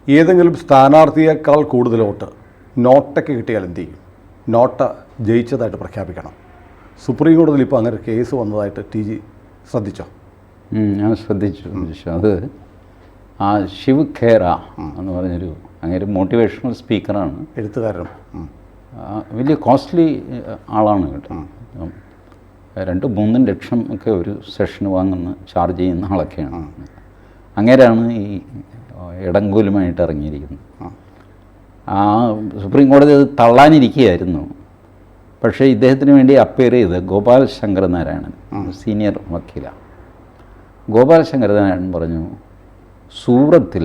ഏതെങ്കിലും സ്ഥാനാർത്ഥിയേക്കാൾ കൂടുതൽ വോട്ട് നോട്ടയ്ക്ക് കിട്ടിയാൽ എന്ത് ചെയ്യും? നോട്ട ജയിച്ചതായിട്ട് പ്രഖ്യാപിക്കണം. സുപ്രീം കോടതിയിൽ ഇപ്പോൾ അങ്ങനെ കേസ് വന്നതായിട്ട് ടി ജി ശ്രദ്ധിച്ചോ? ഞാൻ ശ്രദ്ധിച്ചു. അത് ആ ശിവ് ഖേര എന്ന് പറഞ്ഞൊരു അങ്ങനെ മോട്ടിവേഷണൽ സ്പീക്കറാണ്, എഴുത്തുകാരനും വലിയ കോസ്റ്റ്ലി ആളാണ് കേട്ടോ. 2-3 ലക്ഷം ഒക്കെ ഒരു സെഷന് ചാർജ് ചെയ്യുന്ന ആളൊക്കെയാണ്. അങ്ങേരാണ് ഈ ഇടങ്കോലുമായിട്ട് ഇറങ്ങിയിരിക്കുന്നത്. ആ സുപ്രീം കോടതി അത് തള്ളാനിരിക്കുകയായിരുന്നു. പക്ഷേ ഇദ്ദേഹത്തിന് വേണ്ടി അപ്പയർ ചെയ്ത് ഗോപാൽ ശങ്കർ നാരായണൻ, സീനിയർ വക്കീലാണ്. ഗോപാൽ ശങ്കർ നാരായണൻ പറഞ്ഞു, സൂറത്തിൽ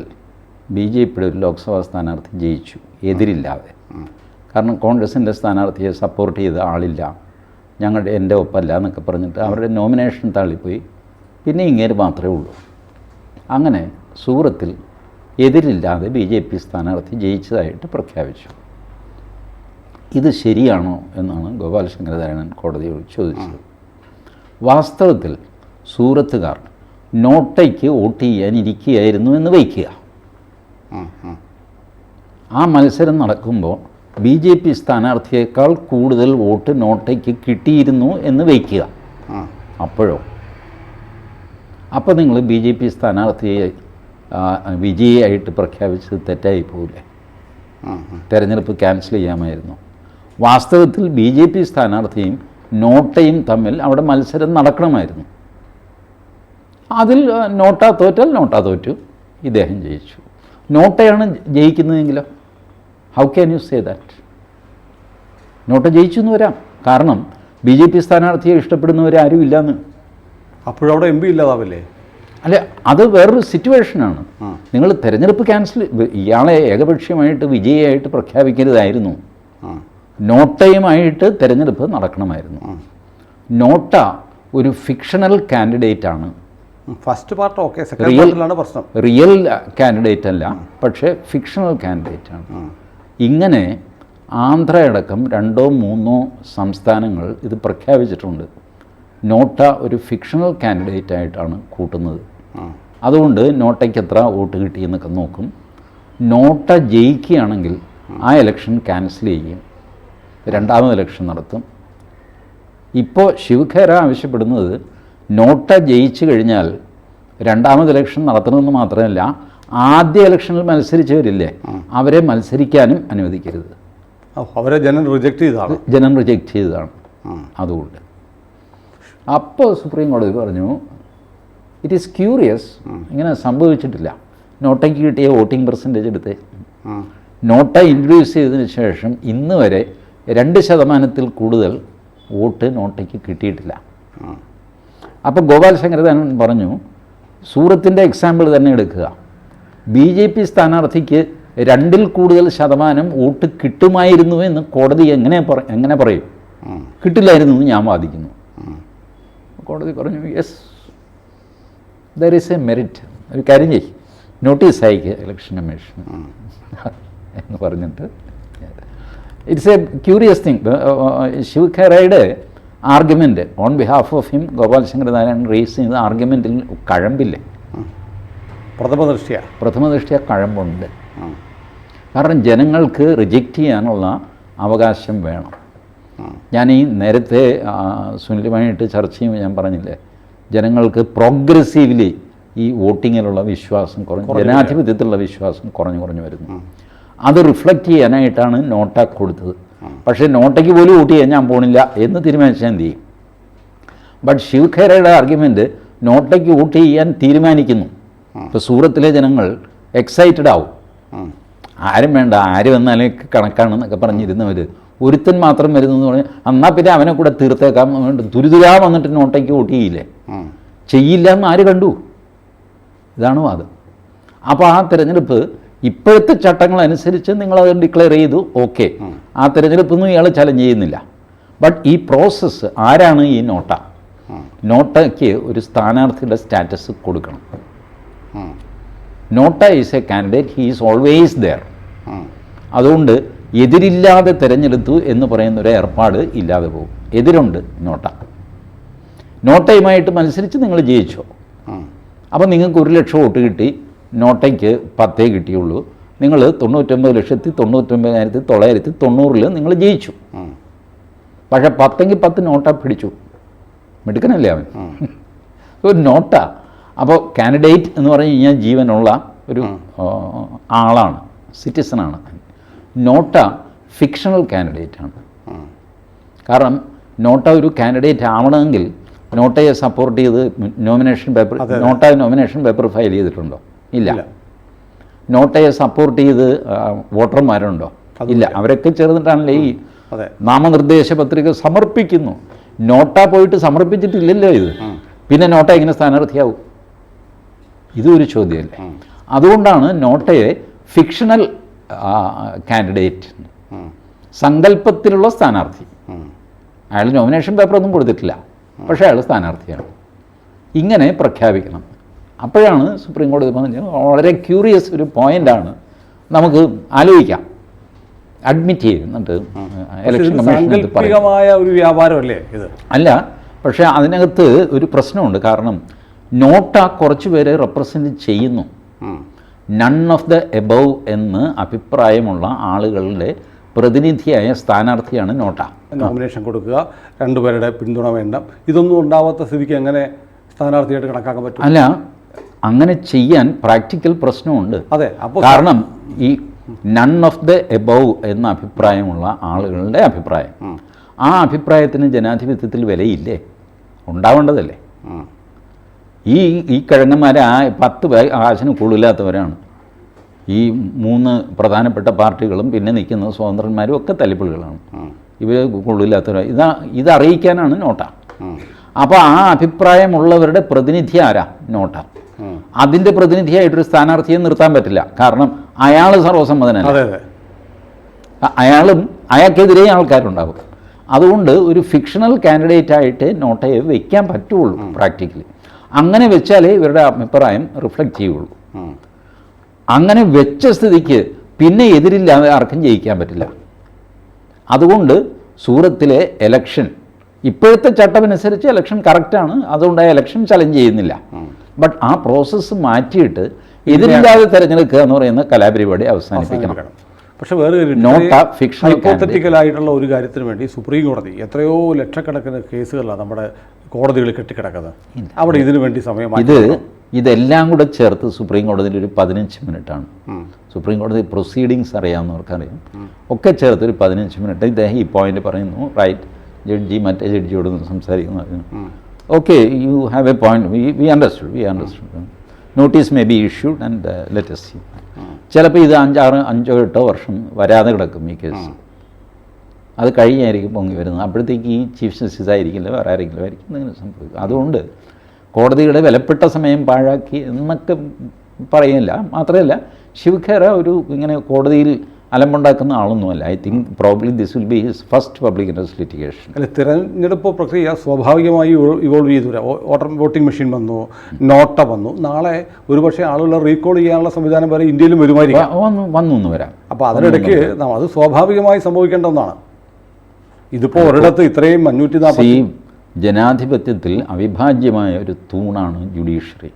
BJPയുടെ ഒരു ലോക്സഭാ സ്ഥാനാർത്ഥി ജയിച്ചു എതിരില്ലാതെ. കാരണം കോൺഗ്രസിൻ്റെ സ്ഥാനാർത്ഥിയെ സപ്പോർട്ട് ചെയ്ത ആളില്ല, എൻ്റെ ഒപ്പമല്ല എന്നൊക്കെ പറഞ്ഞിട്ട് അവരുടെ നോമിനേഷൻ തള്ളിപ്പോയി. പിന്നെ ഇങ്ങേര് മാത്രമേ ഉള്ളൂ. അങ്ങനെ സൂറത്തിൽ എതിരില്ലാതെ BJP സ്ഥാനാർത്ഥി ജയിച്ചതായിട്ട് പ്രഖ്യാപിച്ചു. ഇത് ശരിയാണോ എന്നാണ് ഗോപാൽ ശങ്കർ നാരായണൻ കോടതിയോട് ചോദിച്ചത്. വാസ്തവത്തിൽ സൂറത്തുകാർ നോട്ടയ്ക്ക് വോട്ട് ചെയ്യാനിരിക്കുകയായിരുന്നു എന്ന് വയ്ക്കുക. ആ മത്സരം നടക്കുമ്പോൾ BJP സ്ഥാനാർത്ഥിയേക്കാൾ കൂടുതൽ വോട്ട് നോട്ടയ്ക്ക് കിട്ടിയിരുന്നു എന്ന് വയ്ക്കുക. അപ്പോൾ നിങ്ങൾ BJP സ്ഥാനാർത്ഥിയെ വിജയിയായിട്ട് പ്രഖ്യാപിച്ചത് തെറ്റായി പോകില്ലേ? തെരഞ്ഞെടുപ്പ് ക്യാൻസൽ ചെയ്യാമായിരുന്നു. വാസ്തവത്തിൽ BJP സ്ഥാനാർത്ഥിയും നോട്ടയും തമ്മിൽ അവിടെ മത്സരം നടക്കണമായിരുന്നു. അതിൽ നോട്ട തോറ്റാൽ നോട്ട തോറ്റു, ഇദ്ദേഹം ജയിച്ചു. നോട്ടയാണ് ജയിക്കുന്നതെങ്കിലോ how can you say that? NOTA ജയിച്ചു എന്ന് വരാം, കാരണം BJP സ്ഥാനാർത്ഥിയെ ഇഷ്ടപ്പെടുന്നവരാരും ഇല്ലയെന്ന്. അപ്പോഴവിടെ MP ഇല്ലാതാവില്ലേ? അല്ല, അത് വേറൊരു സിറ്റുവേഷനാണ്. നിങ്ങൾ തെരഞ്ഞെടുപ്പ് ക്യാൻസൽ, ഇയാളെ ഏകപക്ഷീയമായിട്ട് വിജയിയായിട്ട് പ്രഖ്യാപിക്കരുതായിരുന്നു. നോട്ടയുമായിട്ട് തെരഞ്ഞെടുപ്പ് നടക്കണമായിരുന്നു. നോട്ട ഒരു ഫിക്ഷണൽ കാൻഡിഡേറ്റ് ആണ്. ഫസ്റ്റ് പാർട്ട് ഓക്കെ, സെക്കൻഡ് പാർട്ടിലാണ് പ്രശ്നം. റിയൽ കാൻഡിഡേറ്റ് അല്ല, പക്ഷേ ഫിക്ഷണൽ കാൻഡിഡേറ്റ് ആണ്. ഇങ്ങനെ ആന്ധ്രയടക്കം 2-3 സംസ്ഥാനങ്ങൾ ഇത് പ്രഖ്യാപിച്ചിട്ടുണ്ട്. നോട്ട ഒരു ഫിക്ഷണൽ കാൻഡിഡേറ്റ് ആയിട്ടാണ് കൂട്ടുന്നത്. അതുകൊണ്ട് നോട്ടയ്ക്ക് എത്ര വോട്ട് കിട്ടിയെന്നൊക്കെ നോക്കും. നോട്ട ജയിക്കുകയാണെങ്കിൽ ആ ഇലക്ഷൻ ക്യാൻസൽ ചെയ്യും, രണ്ടാമത് ഇലക്ഷൻ നടത്തും. ഇപ്പോൾ ശിവഖേര ആവശ്യപ്പെടുന്നത് നോട്ട ജയിച്ചു കഴിഞ്ഞാൽ രണ്ടാമത് ഇലക്ഷൻ നടത്തണമെന്ന് മാത്രമല്ല, ആദ്യ ഇലക്ഷനിൽ മത്സരിച്ചവരില്ലേ അവരെ മത്സരിക്കാനും അനുവദിക്കരുത്. അവരെ ജനം റിജക്റ്റ് ചെയ്തതാണ്. അതുകൊണ്ട് അപ്പോൾ സുപ്രീം കോടതി പറഞ്ഞു, ഇറ്റ് ഈസ് ക്യൂറിയസ്, ഇങ്ങനെ സംഭവിച്ചിട്ടില്ല. നോട്ടയ്ക്ക് കിട്ടിയ വോട്ടിംഗ് പെർസെൻറ്റേജ് എടുത്ത് നോട്ട ഇൻട്രൊഡ്യൂസ് ചെയ്തതിന് ശേഷം ഇന്ന് വരെ 2% കൂടുതൽ വോട്ട് നോട്ടയ്ക്ക് കിട്ടിയിട്ടില്ല. അപ്പോൾ ഗോപാൽ ശങ്കർ നാരായണൻ പറഞ്ഞു, സൂറത്തിൻ്റെ എക്സാമ്പിൾ തന്നെ എടുക്കുക. BJP സ്ഥാനാർത്ഥിക്ക് 2-ൽ കൂടുതൽ ശതമാനം വോട്ട് കിട്ടുമായിരുന്നു എന്ന് കോടതി എങ്ങനെ പറയും? കിട്ടില്ലായിരുന്നു എന്ന് ഞാൻ വാദിക്കുന്നു. കോടതി പറഞ്ഞു, yes, there is a merit. ഒരു കാര്യം ചെയ്യ്, നോട്ടീസ് അയക്കുക ഇലക്ഷൻ കമ്മീഷൻ എന്ന് പറഞ്ഞിട്ട്. It's a curious thing. ശിവഖേരയുടെ argument on behalf of him Gopal Sankar Narayanan raise ചെയ്ത ആർഗ്യുമെൻറ്റിൽ കഴമ്പില്ലേ? പ്രഥമ ദൃഷ്ട്യാ കഴമ്പുണ്ട്. കാരണം ജനങ്ങൾക്ക് റിജക്റ്റ് ചെയ്യാനുള്ള അവകാശം വേണം. ഞാൻ ഈ നേരത്തെ സുനിലുമായിട്ട് ചർച്ച ചെയ്യുമ്പോൾ ഞാൻ പറഞ്ഞില്ലേ, ജനങ്ങൾക്ക് പ്രോഗ്രസീവ്ലി ഈ വോട്ടിങ്ങിലുള്ള വിശ്വാസം ജനാധിപത്യത്തിലുള്ള വിശ്വാസം കുറഞ്ഞു വരുന്നു. അത് റിഫ്ലക്റ്റ് ചെയ്യാനായിട്ടാണ് നോട്ട കൊടുത്തത്. പക്ഷേ നോട്ടയ്ക്ക് പോലും വോട്ട് ചെയ്യാൻ ഞാൻ പോണില്ല എന്ന് തീരുമാനിച്ചാൽ എന്ത് ചെയ്യും? ബട്ട് ശിവഖേരയുടെ ആർഗ്യുമെൻറ്റ് നോട്ടയ്ക്ക് വോട്ട് ചെയ്യാൻ തീരുമാനിക്കുന്നു. ഇപ്പോൾ സൂറത്തിലെ ജനങ്ങൾ എക്സൈറ്റഡ് ആവും. ആരും വേണ്ട, ആര് വന്നാലും കണക്കാണെന്നൊക്കെ പറഞ്ഞിരുന്നവർ ഒരുത്തൻ മാത്രം വരുന്നു എന്ന് പറഞ്ഞാൽ എന്നാൽ പിന്നെ അവനെ കൂടെ തീർത്തേക്കാം, തുരുതുരാ വന്നിട്ട് നോട്ടയ്ക്ക് വോട്ട് ചെയ്യില്ല എന്ന് ആര് കണ്ടു? ഇതാണ് വാദം. അപ്പോൾ ആ തിരഞ്ഞെടുപ്പ് ഇപ്പോഴത്തെ ചട്ടങ്ങളനുസരിച്ച് നിങ്ങളത് ഡിക്ലെയർ ചെയ്തു, ഓക്കെ, ആ തിരഞ്ഞെടുപ്പൊന്നും ഇയാൾ ചലഞ്ച് ചെയ്യുന്നില്ല. ബട്ട് ഈ പ്രോസസ്സ് ആരാണ് ഈ നോട്ട? നോട്ടയ്ക്ക് ഒരു സ്ഥാനാർത്ഥിയുടെ സ്റ്റാറ്റസ് കൊടുക്കണം. NOTA is a candidate, he is always there. അതുകൊണ്ട് എതിരില്ലാതെ തിരഞ്ഞെടുത്തു എന്ന് പറയുന്നൊരു ഏർപ്പാട് ഇല്ലാതെ പോകും. എതിരുണ്ട് നോട്ടയുമായിട്ട് മത്സരിച്ച് നിങ്ങൾ ജയിച്ചോ, അപ്പോൾ നിങ്ങൾക്ക് 1 ലക്ഷം വോട്ട് കിട്ടി, നോട്ടയ്ക്ക് 10 കിട്ടിയുള്ളൂ. നിങ്ങൾ 99,99,990 നിങ്ങൾ ജയിച്ചു. പക്ഷേ 10-ൽ 10 നോട്ട പിടിച്ചു. മിടുക്കനല്ലേ അവൻ? ഒരു നോട്ട. അപ്പോൾ കാൻഡിഡേറ്റ് എന്ന് പറഞ്ഞു കഴിഞ്ഞാൽ ജീവനുള്ള ഒരു ആളാണ്, സിറ്റിസണാണ്. NOTA fictional കാൻഡിഡേറ്റാണ്. കാരണം നോട്ട ഒരു കാൻഡിഡേറ്റ് ആവണമെങ്കിൽ നോട്ടയെ സപ്പോർട്ട് ചെയ്ത് nomination paper, NOTA nomination paper file ചെയ്തിട്ടുണ്ടോ? ഇല്ല. നോട്ടയെ സപ്പോർട്ട് ചെയ്ത് വോട്ടർമാരുണ്ടോ? ഇല്ല. അവരൊക്കെ ചേർന്നിട്ടാണല്ലേ ഈ നാമനിർദ്ദേശ പത്രിക സമർപ്പിക്കുന്നു. നോട്ട പോയിട്ട് സമർപ്പിച്ചിട്ടില്ലല്ലോ ഇത്. പിന്നെ നോട്ട എങ്ങനെ സ്ഥാനാർത്ഥിയാവും? ഇതൊരു ചോദ്യമല്ലേ. അതുകൊണ്ടാണ് നോട്ടയെ ഫിക്ഷണൽ കാൻഡിഡേറ്റ്, സങ്കല്പത്തിലുള്ള സ്ഥാനാർത്ഥി. അയാൾ നോമിനേഷൻ പേപ്പറൊന്നും കൊടുത്തിട്ടില്ല, പക്ഷേ അയാൾ സ്ഥാനാർത്ഥിയാണ്. ഇങ്ങനെ പ്രഖ്യാപിക്കണം. അപ്പോഴാണ് സുപ്രീം കോടതി പറഞ്ഞത് വളരെ ക്യൂറിയസ് ഒരു പോയിൻ്റാണ്, നമുക്ക് ആലോചിക്കാം, അഡ്മിറ്റ് ചെയ്യുന്നുണ്ട്. ഇലക്ഷൻ കമ്മീഷൻ ഒരു വ്യാപാരമല്ലേ ഇത്? അല്ല, പക്ഷേ അതിനകത്ത് ഒരു പ്രശ്നമുണ്ട്. കാരണം നോട്ട കുറച്ച് പേരെ റെപ്രസെൻറ്റ് ചെയ്യുന്നു. നൺ ഓഫ് ദ എബവ് എന്ന് അഭിപ്രായമുള്ള ആളുകളുടെ പ്രതിനിധിയായ സ്ഥാനാർത്ഥിയാണ് നോട്ട. നോമിനേഷൻ കൊടുക്കുക, രണ്ടുപേരുടെ പിന്തുണ വേണ്ട, ഇതൊന്നും ഉണ്ടാവാത്ത സ്ഥിതിക്ക് എങ്ങനെ സ്ഥാനാർത്ഥിയായിട്ട് കണക്കാക്കാൻ പറ്റും? അല്ല, അങ്ങനെ ചെയ്യാൻ പ്രാക്ടിക്കൽ പ്രശ്നമുണ്ട്. അതെ. അപ്പോൾ കാരണം ഈ നൺ ഓഫ് ദ എബവ് എന്ന അഭിപ്രായമുള്ള ആളുകളുടെ അഭിപ്രായം, ആ അഭിപ്രായത്തിന് ജനാധിപത്യത്തിൽ വിലയില്ലേ? ഉണ്ടാവേണ്ടതല്ലേ? ഈ കിഴങ്ങന്മാരെ 10 ആശന് കൊള്ളില്ലാത്തവരാണ് ഈ 3 പ്രധാനപ്പെട്ട പാർട്ടികളും പിന്നെ നിൽക്കുന്ന സ്വതന്ത്രന്മാരും ഒക്കെ തല്ലിപ്പുള്ളികളാണ്. ഇവർ കൊള്ളില്ലാത്തവരാണ്. ഇതറിയിക്കാനാണ് നോട്ട. അപ്പോൾ ആ അഭിപ്രായമുള്ളവരുടെ പ്രതിനിധി ആരാ? നോട്ട. അതിൻ്റെ പ്രതിനിധിയായിട്ടൊരു സ്ഥാനാർത്ഥിയെ നിർത്താൻ പറ്റില്ല. കാരണം അയാൾ സർവസമ്മതനല്ല. അയാൾക്കെതിരെ ആൾക്കാരുണ്ടാകും. അതുകൊണ്ട് ഒരു ഫിക്ഷണൽ കാൻഡിഡേറ്റായിട്ട് നോട്ടയെ വയ്ക്കാൻ പറ്റുള്ളൂ പ്രാക്ടിക്കലി. അങ്ങനെ വെച്ചാലേ ഇവരുടെ അഭിപ്രായം റിഫ്ലക്റ്റ് ചെയ്യുള്ളൂ. അങ്ങനെ വെച്ച സ്ഥിതിക്ക് പിന്നെ എതിരില്ലാതെ ആർക്കും ജയിക്കാൻ പറ്റില്ല. അതുകൊണ്ട് സൂറത്തിലെ എലക്ഷൻ ഇപ്പോഴത്തെ ചട്ടമനുസരിച്ച് എലക്ഷൻ കറക്റ്റാണ്. അതുകൊണ്ട് ആ എലക്ഷൻ ചലഞ്ച് ചെയ്യുന്നില്ല. ബട്ട് ആ പ്രോസസ്സ് മാറ്റിയിട്ട് എതിരില്ലാതെ തിരഞ്ഞെടുക്കുക എന്ന് പറയുന്ന കലാപരിപാടി അവസാനിപ്പിക്കണം. പക്ഷേ വേറെ ഹൈപ്പോത്തറ്റിക്കലായിട്ടുള്ള ഒരു കാര്യത്തിന് വേണ്ടി സുപ്രീം കോടതി എത്രയോ ലക്ഷക്കണക്കിന് കേസുകളാണ് നമ്മുടെ കോടതികളിൽ കെട്ടിക്കിടക്കുന്നത്. അവിടെ ഇതിനു വേണ്ടി സമയം ഇതെല്ലാം കൂടെ ചേർത്ത് സുപ്രീം കോടതിയിൽ ഒരു 15 മിനിറ്റാണ്. സുപ്രീം കോടതി പ്രൊസീഡിങ്സ് അറിയാവുന്നവർക്കറിയാം. ഒക്കെ ചേർത്ത് ഒരു 15 മിനിറ്റ് ഇദ്ദേഹം ഈ പോയിന്റ് പറയുന്നു. റൈറ്റ്, ജഡ്ജി മറ്റേ ജഡ്ജിയോട് സംസാരിക്കുന്നു. Okay, you have A point, we understood notice may be issued and let us see. ചിലപ്പോൾ ഇത് 5-8 വർഷം വരാതെ കിടക്കും ഈ കേസ്. അത് കഴിഞ്ഞായിരിക്കും പൊങ്ങി വരുന്നത്. അപ്പോഴത്തേക്ക് ഈ ചീഫ് ജസ്റ്റിസ് ആയിരിക്കില്ല, വേറെ ആരെങ്കിലും ആയിരിക്കും ഇങ്ങനെ സംഭവിക്കും. അതുകൊണ്ട് കോടതിയുടെ വിലപ്പെട്ട സമയം പാഴാക്കി എന്നൊക്കെ പറയില്ല. മാത്രമല്ല ശിവഖേര ഒരു ഇങ്ങനെ കോടതിയിൽ അലമ്പുണ്ടാക്കുന്ന ആളൊന്നുമല്ല. I think probably this will be his first public interest litigation. അല്ല, തിരഞ്ഞെടുപ്പ് പ്രക്രിയ സ്വാഭാവികമായി ഇവോൾവ് ചെയ്തു വരാം. വോട്ടിംഗ് മെഷീൻ വന്നു, നോട്ട വന്നു. നാളെ ഒരുപക്ഷെ ആളുകളെ റീകോൾ ചെയ്യാനുള്ള സംവിധാനം വരെ ഇന്ത്യയിലും വരുമായിരിക്കും. വന്നു വരാം. അപ്പോൾ അതിനിടയ്ക്ക് അത് സ്വാഭാവികമായി സംഭവിക്കേണ്ട ഒന്നാണ്. ഇതിപ്പോൾ ഒരിടത്ത് ഇത്രയും 540 ജനാധിപത്യത്തിൽ അവിഭാജ്യമായ ഒരു തൂണാണ് ജുഡീഷ്യറി.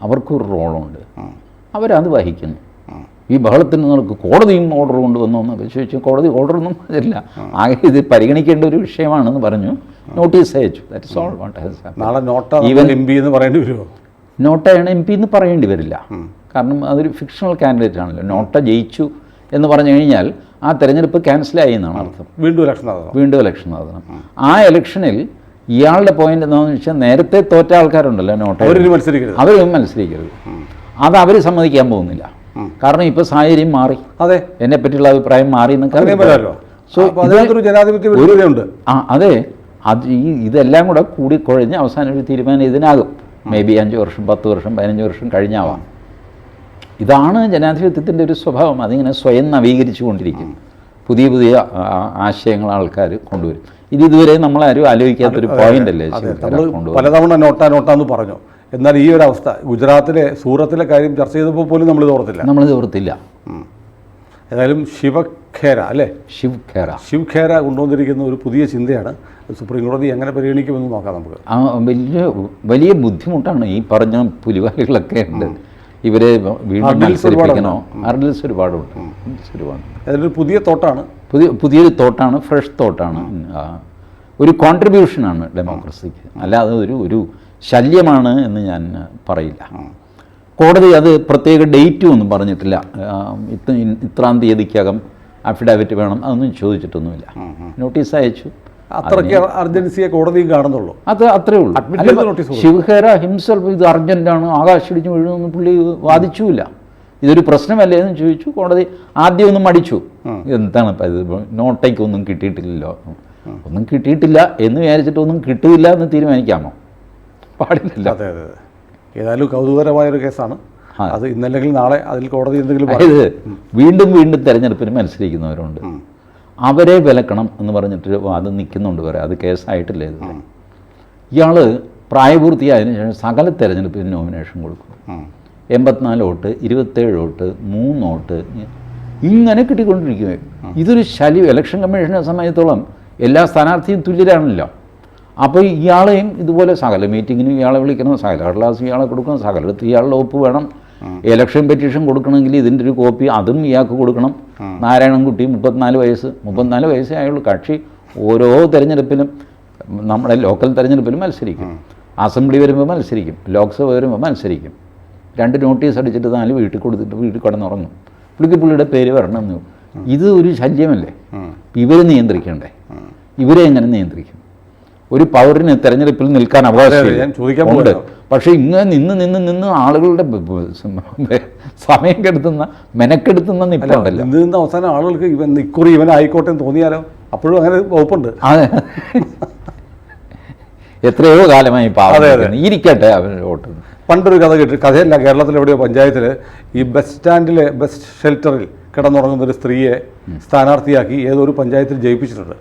അവർക്കൊരു റോളുണ്ട്, അവരത് വഹിക്കുന്നു. ഈ ബഹളത്തിന് നമുക്ക് കോടതിയും ഓർഡർ കൊണ്ടുവന്നു എന്നൊക്കെ ചോദിച്ചു. കോടതി ഓർഡറൊന്നും ഇല്ല, ആകെ ഇത് പരിഗണിക്കേണ്ട ഒരു വിഷയമാണെന്ന് പറഞ്ഞു, നോട്ടീസ് അയച്ചു. That is all what has happened. നാളെ നോട്ട MP എന്ന് പറയേണ്ടി വരുമോ? നോട്ടയാണ് MP എന്ന് പറയേണ്ടി വരില്ല. കാരണം അതൊരു ഫിക്ഷണൽ കാൻഡിഡേറ്റ് ആണല്ലോ. നോട്ട ജയിച്ചു എന്ന് പറഞ്ഞു കഴിഞ്ഞാൽ ആ തെരഞ്ഞെടുപ്പ് ക്യാൻസലായി എന്നാണ് അർത്ഥം. വീണ്ടും ഇലക്ഷൻ നടത്തണം. ആ ഇലക്ഷനിൽ ഇയാളുടെ പോയിന്റ് എന്താണെന്ന് വെച്ചാൽ നേരത്തെ തോറ്റ ആൾക്കാരുണ്ടല്ലോ നോട്ട, അവരും മത്സരിക്കരുത്. അത് അവർ സമ്മതിക്കാൻ പോകുന്നില്ല. കാരണം ഇപ്പോൾ സാഹചര്യം മാറി, അതെ, എന്നെ പറ്റിയുള്ള അഭിപ്രായം മാറി എന്നൊക്കെ. സോ ഉണ്ട്. അതെ, അത് ഇതെല്ലാം കൂടെ കൂടിക്കുഴഞ്ഞ് അവസാനം ഒരു തീരുമാനം ഇതിനാകും. മേ ബി 5 വർഷം 10 വർഷം 15 വർഷം കഴിഞ്ഞാവാം. ഇതാണ് ജനാധിപത്യത്തിൻ്റെ ഒരു സ്വഭാവം. അതിങ്ങനെ സ്വയം നവീകരിച്ചു കൊണ്ടിരിക്കും. പുതിയ ആശയങ്ങൾ ആൾക്കാർ കൊണ്ടുവരും. ഇതുവരെ നമ്മളാരും ആലോചിക്കാത്തൊരു പോയിന്റ് അല്ലേ പലതവണ നോട്ടാന്ന് പറഞ്ഞു. എന്നാൽ ഈ ഒരു അവസ്ഥ ഗുജറാത്തിലെ സൂറത്തിലെ കാര്യം ചർച്ച ചെയ്തപ്പോൾ പോലും നമ്മൾ ഓർത്തില്ല. ഏതായാലും ശിവഖേര കൊണ്ടുവന്നിരിക്കുന്ന ഒരു പുതിയ ചിന്തയാണ്. സുപ്രീം കോടതി എങ്ങനെ പരിഗണിക്കുമെന്ന് നോക്കാം നമുക്ക്. വലിയ ബുദ്ധിമുട്ടാണ്. ഈ പറഞ്ഞ പുലിവാലികളൊക്കെ ഉണ്ട്. ഇവരെ വീണ്ടും ഹർഡിൽസ് മത്സരിപ്പിക്കണോ? ഹർഡിൽസ് ഒരുപാടുണ്ട്. അതിലൊരു പുതിയ തോട്ടാണ്, പുതിയൊരു തോട്ടാണ്, ഫ്രഷ് തോട്ടാണ്. ഒരു കോൺട്രിബ്യൂഷനാണ് ഡെമോക്രസിക്ക്, അല്ലാതെ ഒരു ശല്യമാണ് എന്ന് ഞാൻ പറയില്ല. കോടതി അത് പ്രത്യേക ഡേറ്റും ഒന്നും പറഞ്ഞിട്ടില്ല. ഇത്രാം തീയതിക്കകം അഫിഡാവിറ്റ് വേണം, അതൊന്നും ചോദിച്ചിട്ടൊന്നുമില്ല. നോട്ടീസ് അയച്ചു. അത്രയ്ക്ക് അർജൻസിയെ കോടതിയും കാണുന്നുള്ളൂ. അത് അത്രേ ഉള്ളൂ. ശിവഖേര ഹിംസെൽഫ് ഇത് അർജൻറ്റാണ്, ആകാശിടിച്ച് വീഴുമെന്ന് പുള്ളി വാദിച്ചുമില്ല. ഇതൊരു പ്രശ്നമല്ലേ എന്ന് ചോദിച്ചു. കോടതി ആദ്യം ഒന്നും മടിച്ചു. എന്താണ് ഇപ്പം ഇത്, നോട്ടയ്ക്കൊന്നും കിട്ടിയിട്ടില്ലല്ലോ, ഒന്നും കിട്ടിയിട്ടില്ല എന്ന് വിചാരിച്ചിട്ട് ഒന്നും കിട്ടില്ല എന്ന് തീരുമാനിക്കാമോ? പാടില്ലല്ലോ. അതെ അതെ, ഏതായാലും കൗതുകരമായൊരു കേസാണ് അത്. ഇന്നല്ലെങ്കിൽ നാളെ അതിൽ കോടതി എന്തെങ്കിലും അതായത് വീണ്ടും വീണ്ടും തെരഞ്ഞെടുപ്പിന് മത്സരിക്കുന്നവരുണ്ട്, അവരെ വിലക്കണം എന്ന് പറഞ്ഞിട്ട് അത് നിൽക്കുന്നുണ്ട് വരെ. അത് കേസായിട്ടില്ല. ഇത് ഇയാൾ പ്രായപൂർത്തിയായതിനു ശേഷം സകല തെരഞ്ഞെടുപ്പിന് നോമിനേഷൻ കൊടുക്കും. 84 വോട്ട്, 27 വോട്ട്, 3 വോട്ട്, ഇങ്ങനെ കിട്ടിക്കൊണ്ടിരിക്കുകയും. ഇതൊരു ശല്യം. ഇലക്ഷൻ കമ്മീഷനെ സംബന്ധിച്ചിടത്തോളം എല്ലാ സ്ഥാനാർത്ഥിയും തുല്യരാണല്ലോ. അപ്പോൾ ഇയാളെയും ഇതുപോലെ സകല മീറ്റിങ്ങിനും ഇയാളെ വിളിക്കണം, സകല കടലാസ് ഇയാളെ കൊടുക്കണം, സകലത്ത് ഇയാളുടെ ഒപ്പ് വേണം. ഇലക്ഷൻ പെറ്റീഷൻ കൊടുക്കണമെങ്കിൽ ഇതിൻ്റെ ഒരു കോപ്പി അതും ഇയാൾക്ക് കൊടുക്കണം. നാരായണൻകുട്ടി 34 വയസ്സേ ആയുള്ളൂ. കക്ഷി ഓരോ തെരഞ്ഞെടുപ്പിലും, നമ്മുടെ ലോക്കൽ തെരഞ്ഞെടുപ്പിലും മത്സരിക്കും, അസംബ്ലി വരുമ്പോൾ മത്സരിക്കും, ലോക്സഭ വരുമ്പോൾ മത്സരിക്കും. 2 നോട്ടീസ് അടിച്ചിട്ട് 4 വീട്ടിൽ കൊടുത്തിട്ട് വീട്ടിൽ കിടന്നുറങ്ങും. പുള്ളിയുടെ പേര് വരണമെന്ന്. ഇത് ഒരു ശല്യമല്ലേ? ഇവർ നിയന്ത്രിക്കണ്ടേ? ഇവരെ എങ്ങനെ നിയന്ത്രിക്കും? ഒരു പൗരന് തെരഞ്ഞെടുപ്പിൽ നിൽക്കാൻ അവകാശമുണ്ട്. പക്ഷേ ഇങ്ങനെ നിന്ന് ആളുകളുടെ സമയം കെടുത്തുന്ന, മെനക്കെടുത്തുന്ന നിപ്പുണ്ടല്ലോ. നിന്ന് അവസാനം ആളുകൾക്ക് ഇക്കുറി ഇവനായിക്കോട്ടെ എന്ന് തോന്നിയാലോ? അപ്പോഴും അങ്ങനെ വകുപ്പുണ്ട്. അതെ, എത്രയോ കാലമായി ഇരിക്കട്ടെ അവരുടെ വോട്ട്. പണ്ടൊരു കഥയല്ല, കേരളത്തിൽ എവിടെയോ പഞ്ചായത്തിൽ ഈ ബസ് സ്റ്റാൻഡിലെ ബസ് ഷെൽട്ടറിൽ കിടന്നുറങ്ങുന്ന ഒരു സ്ത്രീയെ സ്ഥാനാർത്ഥിയാക്കി ഏതൊരു പഞ്ചായത്തിൽ ജയിപ്പിച്ചിട്ടുണ്ട്.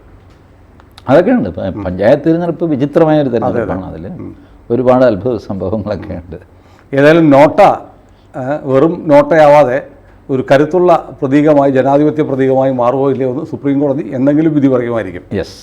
അതൊക്കെയുണ്ട്. പഞ്ചായത്ത് തിരഞ്ഞെടുപ്പ് വിചിത്രമായൊരു തിരഞ്ഞെടുപ്പാണ്. അതിൽ ഒരുപാട് അത്ഭുത സംഭവങ്ങളൊക്കെ ഉണ്ട്. ഏതായാലും നോട്ട വെറും നോട്ടയാവാതെ ഒരു കരുത്തുള്ള പ്രതീകമായി, ജനാധിപത്യ പ്രതീകമായി മാറുകയോ ഇല്ലയോ എന്ന് സുപ്രീം കോടതി എന്തെങ്കിലും വിധി പറയുമായിരിക്കും. യെസ്.